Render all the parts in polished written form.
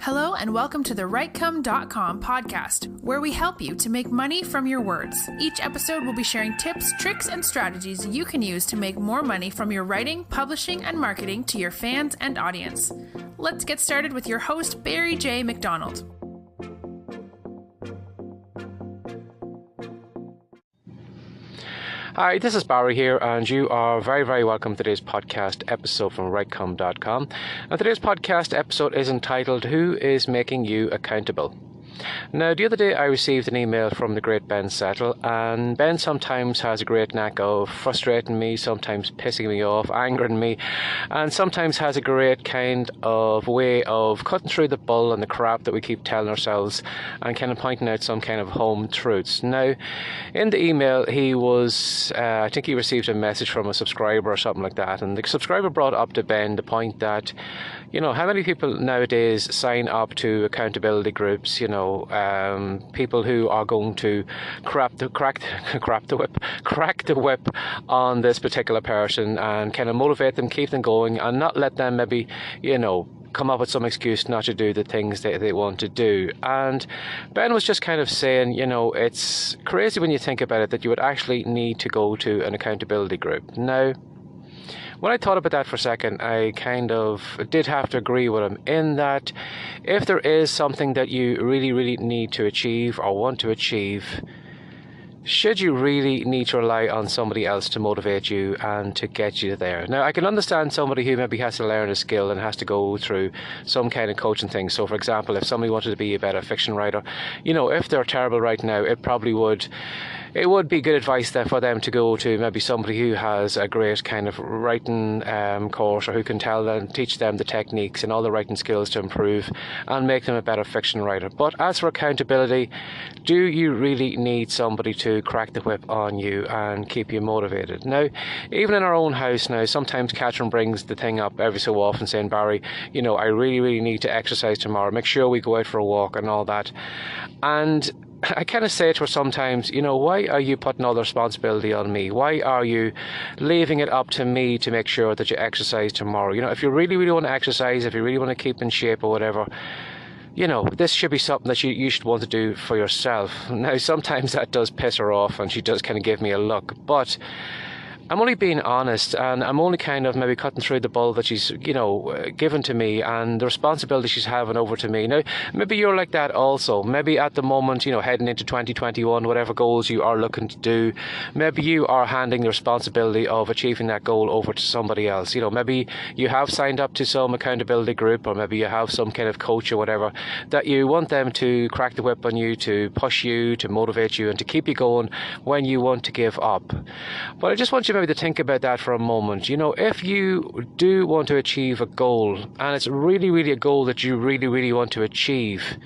Hello and welcome to the Writecome.com podcast, where we help you to make money from your words. Each episode will be sharing tips, tricks, and strategies you can use to make more money from your writing, publishing, and marketing to your fans and audience. Let's get started with your host, Barry J. McDonald. Hi, this is Barry here, and you are very welcome to today's podcast episode from Writecome.com. And today's podcast episode is entitled, Who is Making You Accountable? Now, the other day I received an email from the great Ben Settle, and Ben sometimes has a great knack of frustrating me, sometimes pissing me off, angering me, and sometimes has a great kind of way of cutting through the bull and the crap that we keep telling ourselves and kind of pointing out some kind of home truths. Now, in the email, he was, I think he received a message from a subscriber or something like that, and the subscriber brought up to Ben the point that, you know, how many people nowadays sign up to accountability groups, you know, people who are going to crack the whip on this particular person and kind of motivate them, keep them going, and not let them maybe, you know, come up with some excuse not to do the things that they want to do. And Ben was just kind of saying, you know, it's crazy when you think about it that you would actually need to go to an accountability group. Now, when I thought about that for a second, I kind of did have to agree with him in that if there is something that you really need to achieve or want to achieve, should you really need to rely on somebody else to motivate you and to get you there? Now, I can understand somebody who maybe has to learn a skill and has to go through some kind of coaching thing. So, for example, if somebody wanted to be a better fiction writer, you know, if they're terrible right now, it would be good advice there for them to go to maybe somebody who has a great kind of writing course, or who can teach them the techniques and all the writing skills to improve and make them a better fiction writer. But as for accountability, do you really need somebody to crack the whip on you and keep you motivated? Now, even in our own house now, sometimes Catherine brings the thing up every so often saying, Barry, you know, I really need to exercise tomorrow. Make sure we go out for a walk and all that. And I kind of say to her sometimes, you know, why are you putting all the responsibility on me? Why are you leaving it up to me to make sure that you exercise tomorrow? You know, if you really want to exercise, if you really want to keep in shape or whatever, you know, this should be something that you should want to do for yourself. Now, sometimes that does piss her off and she does kind of give me a look, but I'm only being honest, and I'm only kind of maybe cutting through the bull that she's, you know, given to me and the responsibility she's having over to me. Now, maybe you're like that also. Maybe at the moment, you know, heading into 2021, whatever goals you are looking to do, maybe you are handing the responsibility of achieving that goal over to somebody else. You know, maybe you have signed up to some accountability group, or maybe you have some kind of coach or whatever, that you want them to crack the whip on you, to push you, to motivate you, and to keep you going when you want to give up. But I just want you maybe to think about that for a moment. You know, if you do want to achieve a goal, and it's really a goal that you really want to achieve,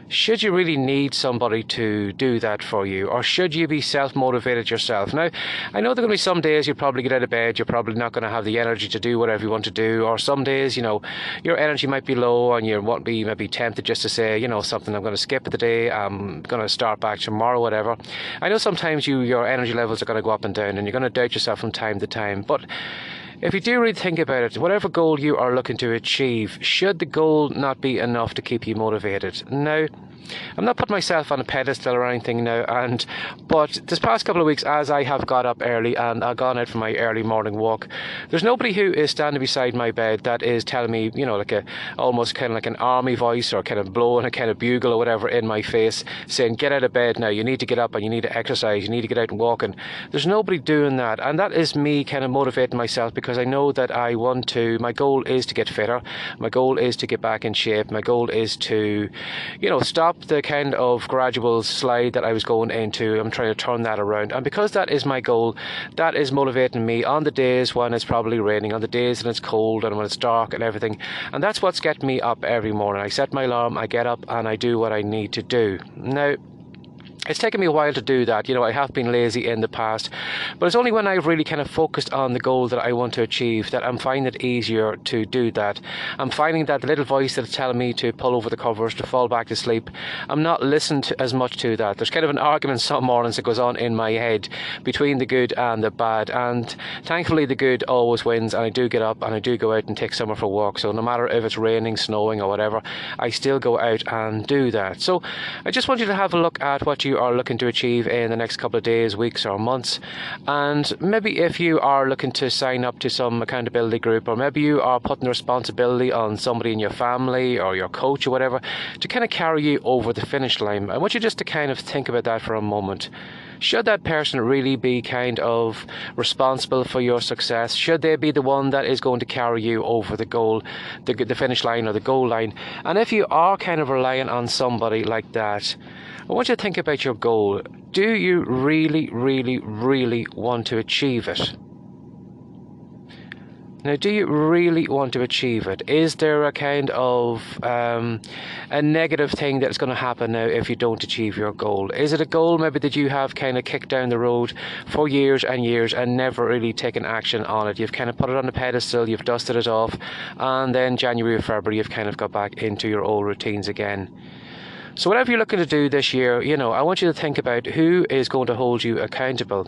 should you really need somebody to do that for you, or should you be self-motivated yourself? Now, I know there are going to be some days you probably get out of bed, you're probably not going to have the energy to do whatever you want to do, or some days, you know, your energy might be low and you won't be maybe tempted just to say, you know, something, I'm going to skip the day, I'm going to start back tomorrow, whatever. I know sometimes your energy levels are going to go up and down and you're going to doubt yourself from time to time, but if you do really think about it, whatever goal you are looking to achieve, should the goal not be enough to keep you motivated? Now, I'm not putting myself on a pedestal or anything now, but this past couple of weeks, as I have got up early and I've gone out for my early morning walk, there's nobody who is standing beside my bed that is telling me, you know, like almost kind of like an army voice, or kind of blowing a kind of bugle or whatever in my face, saying, get out of bed now, you need to get up and you need to exercise, you need to get out and walk. And there's nobody doing that, and that is me kind of motivating myself, because I know that my goal is to get fitter, my goal is to get back in shape, my goal is to, you know, stop the kind of gradual slide that I was going into. I'm trying to turn that around, and because that is my goal, that is motivating me on the days when it's probably raining, on the days when it's cold and when it's dark and everything. And that's what's getting me up every morning. I set my alarm, I get up and I do what I need to do. Now, It's taken me a while to do that. I have been lazy in the past, but it's only when I've really kind of focused on the goal that I want to achieve that I'm finding it easier to do that. I'm finding that the little voice that's telling me to pull over the covers, to fall back to sleep, I'm not listening to as much to that. There's kind of an argument some mornings that goes on in my head between the good and the bad, and thankfully the good always wins, and I do get up and I do go out and take summer for a walk. So no matter if it's raining, snowing or whatever, I still go out and do that. So I just want you to have a look at what you are looking to achieve in the next couple of days, weeks or months, and maybe if you are looking to sign up to some accountability group, or maybe you are putting responsibility on somebody in your family or your coach or whatever to kind of carry you over the finish line. I want you just to kind of think about that for a moment. Should that person really be kind of responsible for your success? Should they be the one that is going to carry you over the goal, the finish line or the goal line? And if you are kind of relying on somebody like that, I want you to think about your goal. Do you really, really, really want to achieve it? Now, do you really want to achieve it? Is there a kind of a negative thing that's going to happen now if you don't achieve your goal? Is it a goal maybe that you have kind of kicked down the road for years and years and never really taken action on it? You've kind of put it on the pedestal, you've dusted it off, and then January or February you've kind of got back into your old routines again. So whatever you're looking to do this year, I want you to think about who is going to hold you accountable.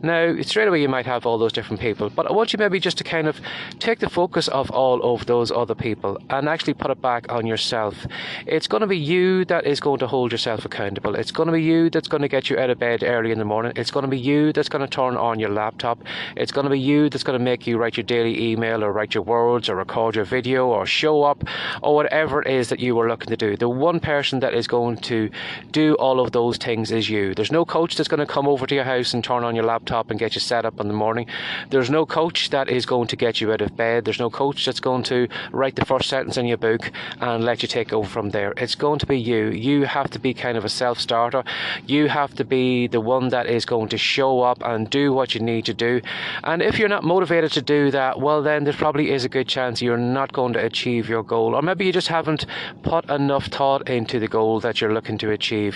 Now, straight away you might have all those different people, but I want you maybe just to kind of take the focus of all of those other people and actually put it back on yourself. It's going to be you that is going to hold yourself accountable. It's going to be you that's going to get you out of bed early in the morning. It's going to be you that's going to turn on your laptop. It's going to be you that's going to make you write your daily email or write your words or record your video or show up or whatever it is that you were looking to do. The one person that is going to do all of those things is you. There's no coach that's going to come over to your house and turn on your laptop and get you set up in the morning. There's no coach that is going to get you out of bed. There's no coach that's going to write the first sentence in your book and let you take over from there. It's going to be you. You have to be kind of a self-starter. You have to be the one that is going to show up and do what you need to do. And if you're not motivated to do that, well then there probably is a good chance you're not going to achieve your goal, or maybe you just haven't put enough thought into the goal that you're looking to achieve.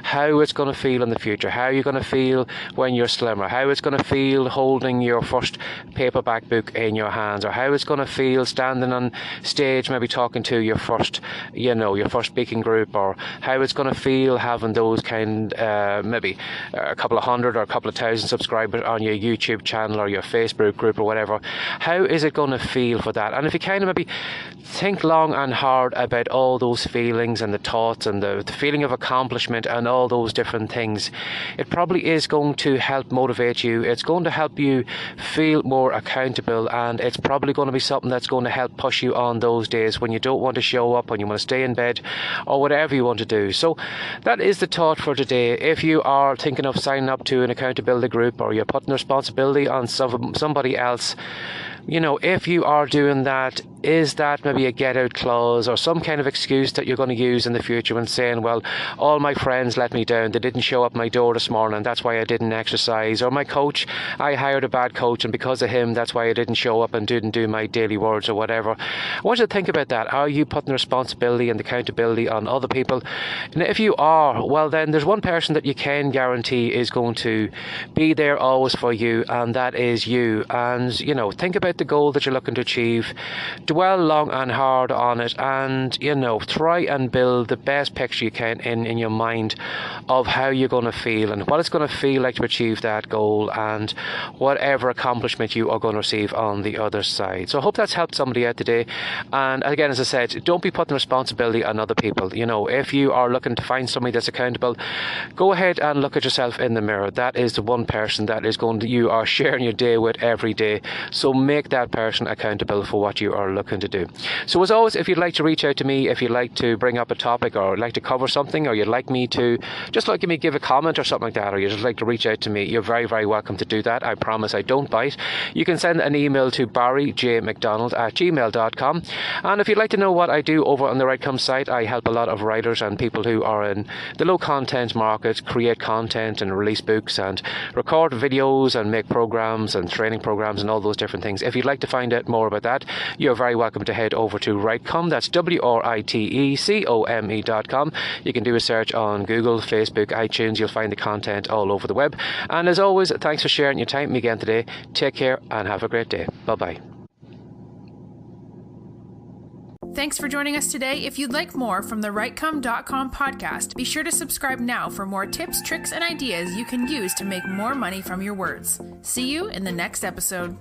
How it's going to feel in the future, how you're going to feel when you're slimmer, how it's going to feel holding your first paperback book in your hands, or how it's going to feel standing on stage maybe talking to your first speaking group, or how it's going to feel having those maybe a couple of hundred or a couple of thousand subscribers on your YouTube channel or your Facebook group or whatever. How is it going to feel for that? And if you kind of maybe think long and hard about all those feelings and the thoughts and the feeling of accomplishment and all those different things, it probably is going to help motivate you. It's going to help you feel more accountable, and it's probably going to be something that's going to help push you on those days when you don't want to show up, when you want to stay in bed, or whatever you want to do. So that is the thought for today. If you are thinking of signing up to an accountability group, or you're putting responsibility on somebody else, if you are doing that, is that maybe a get out clause or some kind of excuse that you're going to use in the future when saying, well, all my friends let me down, they didn't show up my door this morning, that's why I didn't exercise, or my coach, I hired a bad coach and because of him that's why I didn't show up and didn't do my daily words or whatever. I want you to think about that. Are you putting responsibility and accountability on other people? And if you are, well then there's one person that you can guarantee is going to be there always for you, and that is you. And think about the goal that you're looking to achieve, dwell long and hard on it, and try and build the best picture you can in your mind of how you're going to feel and what it's going to feel like to achieve that goal and whatever accomplishment you are going to receive on the other side. So I hope that's helped somebody out today. And again, as I said, don't be putting responsibility on other people. If you are looking to find somebody that's accountable, go ahead and look at yourself in the mirror. That is the one person that is you are sharing your day with every day. So make that person accountable for what you are looking to do. So as always, if you'd like to reach out to me, if you'd like to bring up a topic or like to cover something, or you'd like me to just give a comment or something like that, or you'd just like to reach out to me, you're very, very welcome to do that. I promise I don't bite. You can send an email to barryjmcdonald@gmail.com. And if you'd like to know what I do over on the Rightcome site, I help a lot of writers and people who are in the low content market create content and release books and record videos and make programs and training programs and all those different things. If you'd like to find out more about that, you're very very welcome to head over to Writecom. That's WRITECOME.com. You can do a search on Google, Facebook, iTunes. You'll find the content all over the web. And as always, thanks for sharing your time with me again today. Take care and have a great day. Bye-bye. Thanks for joining us today. If you'd like more from the Writecom.com podcast, be sure to subscribe now for more tips, tricks, and ideas you can use to make more money from your words. See you in the next episode.